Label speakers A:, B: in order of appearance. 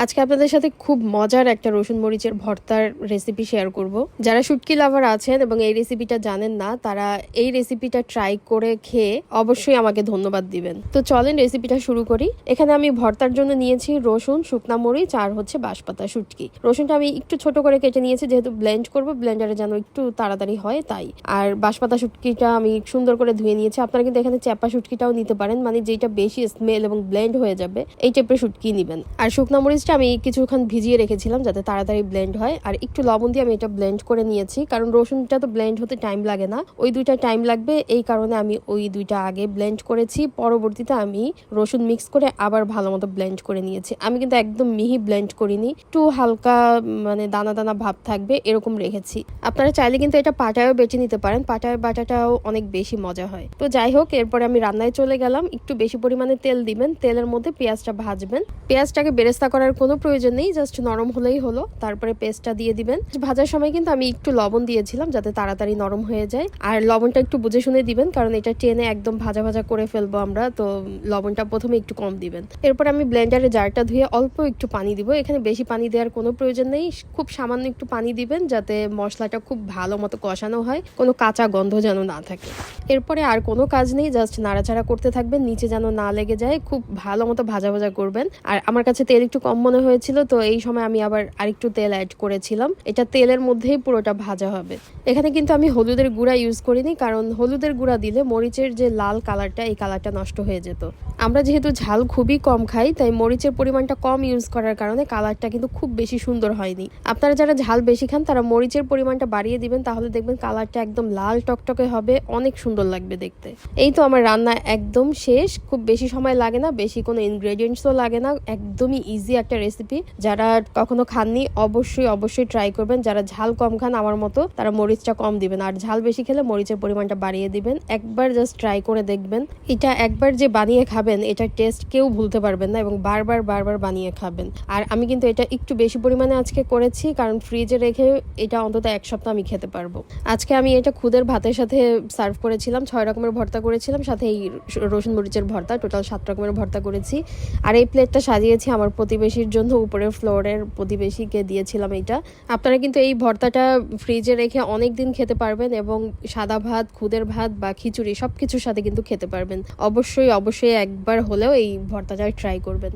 A: আজকে আপনাদের সাথে খুব মজার একটা রসুন মরিচের ভর্তার রেসিপি শেয়ার করব। যারা শুটকি লাভার আছেন এবং এই রেসিপিটা জানেন না, তারা এই রেসিপিটা ট্রাই করে খেয়ে অবশ্যই আমাকে ধন্যবাদ দিবেন। তো চলেন রেসিপিটা শুরু করি। এখানে আমি ভর্তার জন্য নিয়েছি রসুন, শুকনা মরিচ আর হচ্ছে বাঁশপাতা শুটকি। রসুনটা আমি একটু ছোট করে কেটে নিয়েছি, যেহেতু ব্লেন্ড করব, ব্লেন্ডারে যেন একটু তাড়াতাড়ি হয় তাই। আর বাঁশপাতা শুটকিটা আমি সুন্দর করে ধুয়ে নিয়েছি। আপনারা কিন্তু এখানে চ্যাপা শুটকিটাও নিতে পারেন, মানে যেটা বেশি স্মেল এবং ব্লেন্ড হয়ে যাবে এই টাইপের শুটকি নেবেন। আর শুকনা মরিচটা আমি কিছুক্ষণ ভিজিয়ে রেখেছিলাম যাতে তাড়াতাড়ি ব্লেন্ড হয়। আর একটু লবণ দিয়ে আমি এটা ব্লেন্ড করে নিয়েছি, কারণ রসুনটা তো ব্লেন্ড হতে টাইম লাগে না, ওই দুইটা টাইম লাগবে, এই কারণে আমি ওই দুইটা আগে ব্লেন্ড করেছি। পরবর্তীতে আমি রসুন মিক্স করে আবার ভালো মতো ব্লেন্ড করে নিয়েছি। আমি কিন্তু একদম মিহি ব্লেন্ড করিনি, একটু হালকা মানে দানা দানা ভাব থাকবে এরকম রেখেছি। আপনারা চাইলে কিন্তু এটা পাটায়ও বেটে নিতে পারেন, পাটায় বাটাটাও অনেক বেশি মজা হয়। তো যাই হোক, এরপরে আমি রান্নায় চলে গেলাম। একটু বেশি পরিমাণে তেল দিবেন, তেলের মধ্যে পেঁয়াজটা ভাজবেন। পেঁয়াজটাকে বেরেস্তা করার কোনো প্রয়োজন নেই, জাস্ট নরম হলেই হলো। তারপরে পেস্টটা দিয়ে দিবেন। ভাজার সময় কিন্তু আমি একটু লবণ দিয়েছিলাম যাতে তাড়াতাড়ি নরম হয়ে যায়। আর লবণটা একটু বুঝে শুনে দিবেন, কারণ এটা টেনে একদম ভাজা ভাজা করে ফেলবো আমরা, তো লবণটা প্রথমে একটু কম দিবেন। এরপর আমি ব্লেন্ডারে জারটা ধুয়ে অল্প একটু পানি দিব। এখানে বেশি পানি দেওয়ার কোনো প্রয়োজন নেই, খুব সামান্য একটু পানি দিবেন যাতে মশলাটা খুব ভালো মতো কষানো হয়, কোনো কাঁচা গন্ধ যেন না থাকে। এরপরে আর কোনো কাজ নেই, জাস্ট নাড়াচাড়া করতে থাকবেন, নিচে যেন না লেগে যায়। খুব ভালো মতো ভাজা ভাজা করবেন। আর আমার কাছে তেল একটু কম মনে হয়েছিল, তো এই সময় আমি আবার আরেকটু তেল অ্যাড করেছিলাম। এটা তেলের মধ্যেই পুরোটা ভাজা হবে। এখানে কিন্তু আমি হলুদের গুঁড়া ইউজ করিনি, কারণ হলুদের গুঁড়া দিলে মরিচের যে লাল কালারটা, এই কালারটা নষ্ট হয়ে যেত। আমরা যেহেতু ঝাল খুবই কম খাই, তাই মরিচের পরিমাণটা কম ইউজ করার কারণে কালারটা কিন্তু খুব বেশি সুন্দর হয়নি। আপনারা যারা ঝাল বেশি খান তারা মরিচের পরিমাণটা বাড়িয়ে দিবেন, তাহলে দেখবেন কালারটা একদম লাল টকটকে হবে, অনেক সুন্দর লাগবে দেখতে। এই তো আমার রান্না একদম শেষ। খুব বেশি সময় লাগে না, বেশি কোনো ইনগ্রেডিয়েন্টসও লাগে না, একদমই ইজি একটা রেসিপি। যারা কখনো খাননি অবশ্যই অবশ্যই ট্রাই করবেন। যারা ঝাল কম খান আমার মতো, তারা মরিচটা কম দিবেন, আর ঝাল বেশি খেলে মরিচের পরিমাণটা বাড়িয়ে দিবেন। একবার জাস্ট ট্রাই করে দেখবেন। এটা একবার যে বানিয়ে খাবেন, এটার টেস্ট কেউ ভুলতে পারবেন না, এবং বারবার বারবার বানিয়ে খাবেন। আর আমি কিন্তু এটা একটু বেশি পরিমাণে আজকে করেছি, কারণ ফ্রিজে রেখে এটা অন্তত এক সপ্তাহ আমি খেতে পারবো। আজকে আমি এটা খুদের ভাতের সাথে সার্ভ করেছিলাম, 6 রকমের ভর্তা করেছিলাম, সাথে এই রসুন মরিচের ভর্তা, টোটাল 7 রকমের ভর্তা করেছি। আর এই প্লেটটা সাজিয়েছি আমার প্রতিবেশীর জন্য, উপরের ফ্লোরের প্রতিবেশীকে দিয়েছিলাম এইটা। আপনারা কিন্তু এই ভর্তাটা ফ্রিজে রেখে অনেক দিন খেতে পারবেন, এবং সাদা ভাত, খুদের ভাত বা খিচুড়ি সবকিছুর সাথে কিন্তু খেতে পারবেন। অবশ্যই অবশ্যই একবার হলেও এই ভর্তাটা ট্রাই করবেন।